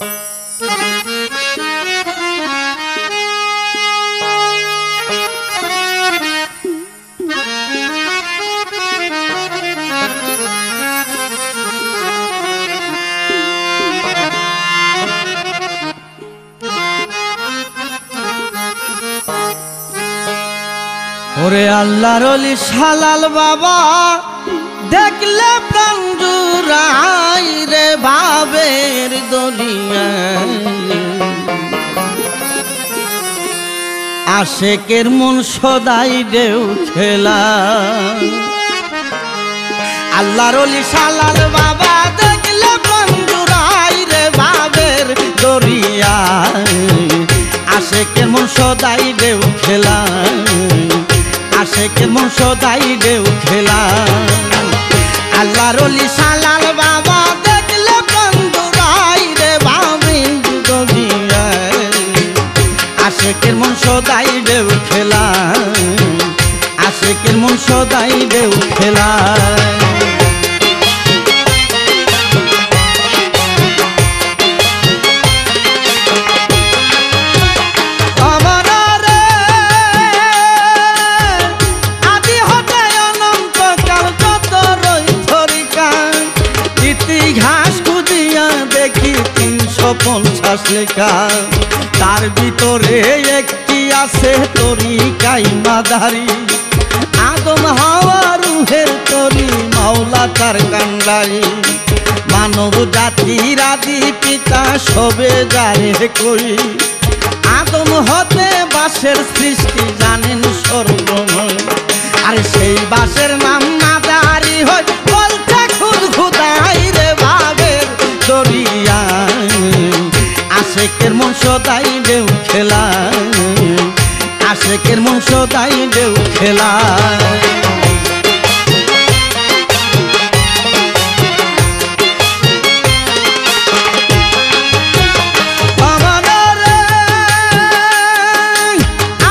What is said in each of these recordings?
ওরে আল্লাহর ওলি শালাল বাবা দেখলে প্রাণ জুড়াই রে ভাবের দুনিয়ায় আশেকের মন সদাই ঢেউ খেলা আল্লাহর ওলি শালাল বাবা দেখলে প্রাণ জুড়াই রে ভাবের দরিয়ায় আশেকের মন সদাই ঢেউ খেলা আশেকের মন সদাই ঢেউ খেলা আল্লাহর ওলি শালাল বাবা দেখলে প্রাণ জুড়াই রে ভাবের দরিয়ায় আশেকের মন সদাই ঢেউ খেলা আশেকের মন সদাই ঢেউ খেলা লেখা তার ভিতরে একটি আছে তরিকাই মাদারি আদম হাওয়া রুহের তরি মাওলা তার কান্ডারি মানব জাতির আদি পিতা সবে যারে কই আদম হতে বাঁশের সৃষ্টি জানেন সর্বময় আর সেই বাঁশের নাম মাদারি হয় বলতে খুদ খুদাই রে ভাবের দরিয়ায় আশেকের মন সদাই ঢেউ খেলা আশেকের মন সদাই ঢেউ খেলা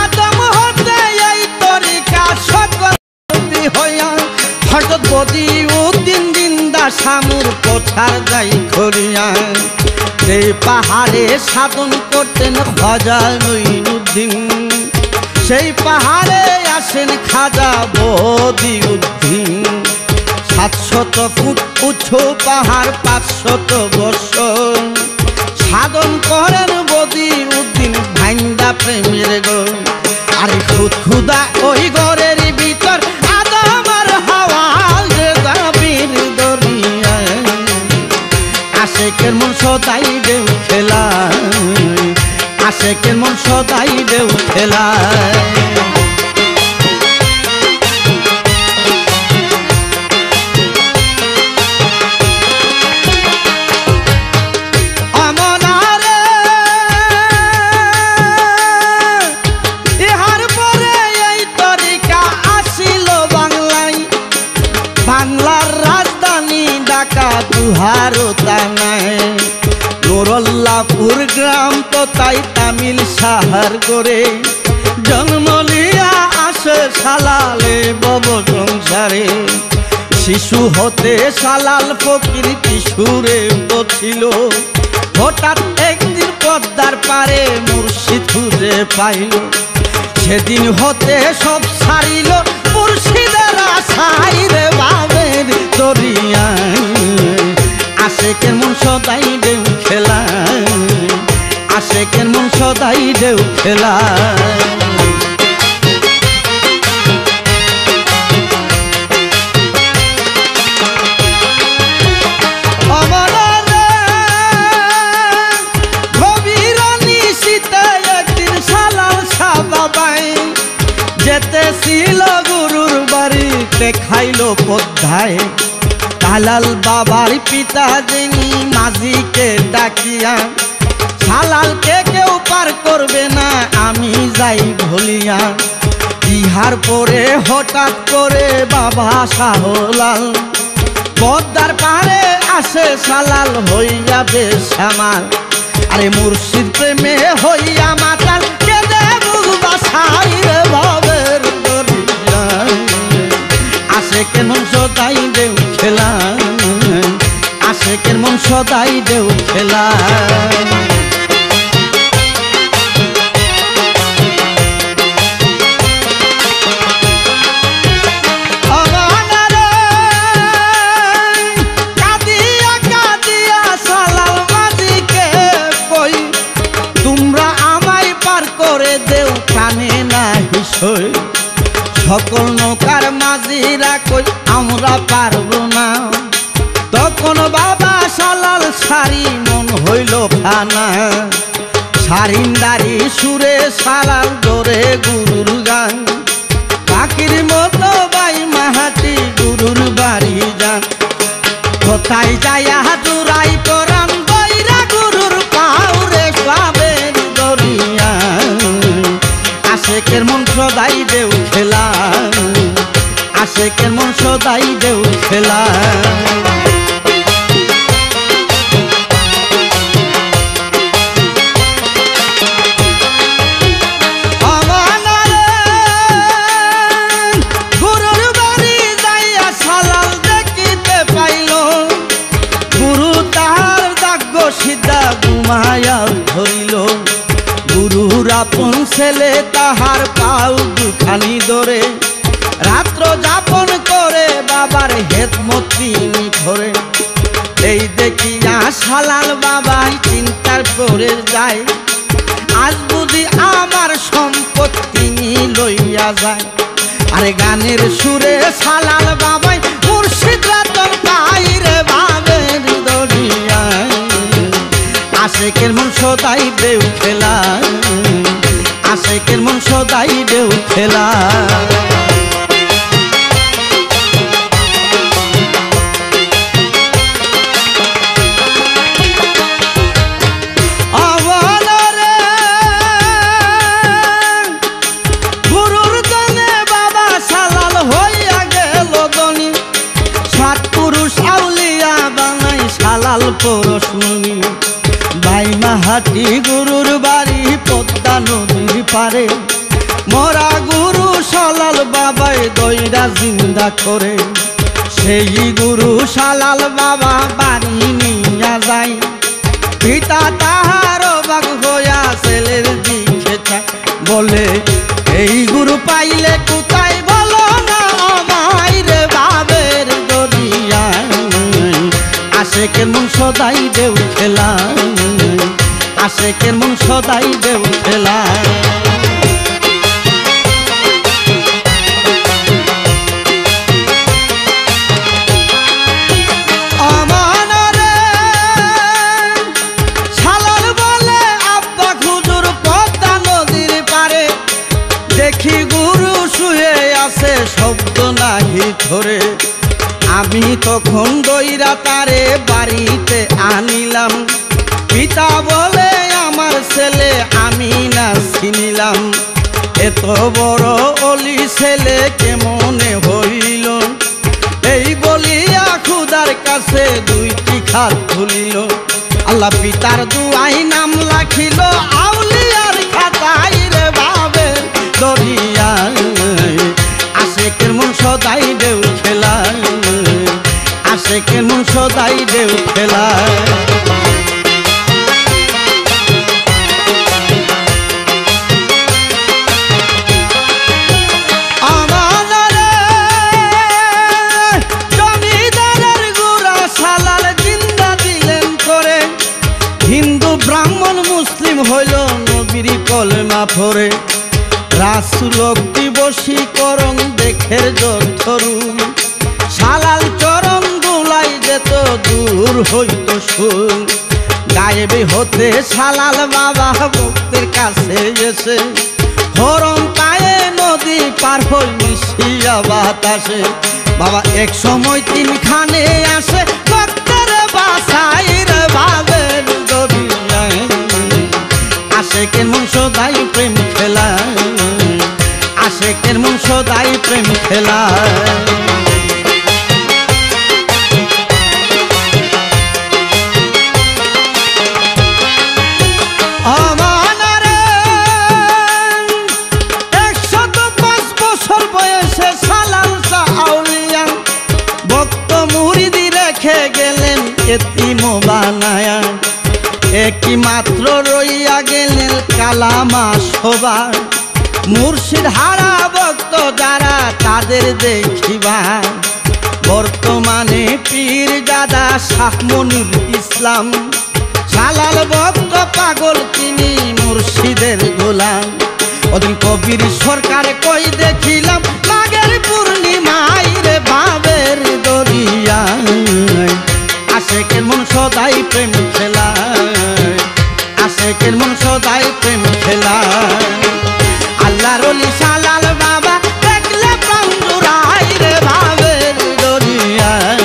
আদম হতে এই তরিকা সকল হইয়া হঠাৎ বদি উদ্দিন জিন্দা শামুর পথার যাই খরিয়া সেই পাহাড়ে সাধন করতেন খাজা নঈমুদ্দিন সেই পাহাড়ে আসেন খাজা বদিউদ্দিন 700 ফুট উঁচু পাহাড় 500 বছর সাধন করেন বদিউদ্দিন ভাঙ্গা প্রেমের গো আর খুদ খুদা ওই ঘরের ভিতর আদম আর হাওয়া যে দাবির দরিয়ায় আশেকের মন সদাই ঢেউ খেলা আশেকের মন সদাই ঢেউ খেলা ইহার পরে এই তরিকা আসিল বাংলায় বাংলার রাজধানী ঢাকা দুহারো তানায় নুরুল্লাহপুর গ্রাম তো তাই তামিল সাহার করে জন্ম লিয়া আসে শালালে বব সংসারে শিশু হতে শালাল ফকির কিশোরে বছিল হঠাৎ একদিন পদ্মার পারে মুর্শিদ খুঁজে পাইল সেদিন হতে সব ছাড়িল মুর্শিদের আশাই রে ভাবের দরিয়ায় আশেকের মন সদাই ঢেউ খেলা আশেকের মন সদাই ঢেউ খেলা যেতে ছিল গুরুর বাড়িতে খাইল পদ্মায় শালাল বাবার পিতা যিনি মাঝিকে ডাকিয়া শালালকে কেউ পার করবে না আমি যাই ভুলিয়া ইহার পরে হঠাৎ করে বাবা শাহলাল পদ্মার পাড়ে আসে শালাল হইয়া বেশামাল আরে মুর্শিদ প্রেমে হইয়া মাতাল কেঁদে বুক বাসাই রে ভাবের দরিয়ায় আশেকের মন সদাই ঢেউ খেলা আশেকের মন সদাই ঢেউ খেলা। সকল নৌকার মাঝিরা কই আমরা পারবো না, তখন বাবা সালাল সারি মন হইল খানা। সারিন্দারি সুরে সালাল ধরে গুরুর গান, পাখির মতো বাই মাহাটি গুরুর বাড়ি যান। কোথায় যাইয়া জুড়াই পরান বৈরা গুরুর পাউরে পাবেন দরিয়া। আশেকের মন সদাই ঢেউ খেলা, আশেকের মন সদাই ঢেউ খেলা। গুরুর বাড়ি যাইয়া সালাল দেখিতে পাইল, গুরু তাহার দাগ্য সিদ্ধা ঘুমায়া ধরিল। গুরুর আপন ছেলে তাহার পাও দুখানি ধরে, রাত্র যাপন করে বাবার হেদমত তিনি ধরে। এই দেখিয়া সালাল বাবাই চিন্তার পরে যায়, আজ বুঝি আমার সম্পদ তিনি লইয়া যায়। আরে গানের সুরে সালাল বাবাই মুর্শিদ রাতন পাইরে বাবের দরিয়ায়। আশেকের মন সদাই ঢেউ খেলা, আশেকের মন সদাই ঢেউ খেলা। গুরুর জনে বাবা সালাল হইয়া গেল ধনী, সাত পুরুষ আউলিয়া বানাই সালাল পরশমণি। ভাই মাহাটি গুরুর বাড়ি পদ্মা নদীর পারে, মরা গুরু সালাল বাবাই দইরা জিন্দা করে। সেই গুরু সালাল বাবা বাড়ি নিয়া যায়, পিতা তাহার অবাক হইয়া ছেলের দিকে চায়। বলে এই গুরু পাইলে কোথায় বলো না আমায় রে বাবের দরিয়ায়। আশেকের মন সদাই ঢেউ খেলা, আশেকের মন সদাই ঢেউ খেলা। সালাল বলে আব্বা হুজুর পদ্মা নদীর পারে, দেখি গুরু শুয়ে আছে শব্দ নাহি ধরে। আমি তখন দইরা তারে বাড়িতে আনিলাম, পিতা বলে আমার ছেলে আমি না চিনিলাম। এত বড় অলি ছেলে কেমনে হইল, এই বলিয়া খুদার কাছে দুইটি খাত খুলিল। আল্লাহ পিতার দুয়াই নাম রাখিল আউলিয়ার খাতাই রে বাবের দরিয়ায়। আশেকের মন সদাই ঢেউ খেলা, আশেকের মন সদাই ঢেউ খেলা। জমিদারের গুড়া সালাল জিন্দা দিলেন করে, হিন্দু ব্রাহ্মণ মুসলিম হইল নবীর কলেমা পড়ে। রাসূল বশীকরণ দেখের যথরূপ, সালাল চরণ দুলাই যেত দূর হইত সুর। গায়েবে হতে সালাল বাবা ভক্তের কাছে এসে, হরণ পায়ে নদী পার হই মিশিয়া বাতাসে। বাবা এক সময় তিনখানে আসে ভক্তের বাসাই রে বাবের দরিয়ায়। আশেকের মন সদাই প্রেম খেলা, আশেকের মন সদাই প্রেম খেলা। এতিম একই মাত্র রইয়া গেলেন কালামা সবার মুর্শিদ হারা ভক্ত যারা তাদের দেখিবার বর্তমানে পীরজাদা শাহ মনির ইসলাম জালাল ভক্ত পাগল তিনি মুর্শিদের গোলাম ওদিন কবির সরকার কই দেখিলাম মাঘের পূর্ণিমায় রে ভাবের দরিয়ায় আশেকের মন সদাই প্রেম খেলায় আশেকের মন সদাই প্রেম খেলায় আল্লাহর ওলি শালাল বাবা দেখলে প্রাণ জুড়ায় রে ভাবের দরিয়ায়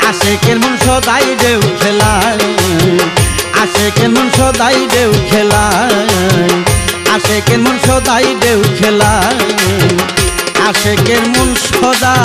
আশেকের মন সদাই ঢেউ খেলায় আশেকের মন সদাই ঢেউ খেলায় আশেকের মন সদাই ঢেউ খেলায় আশেকের মন সদা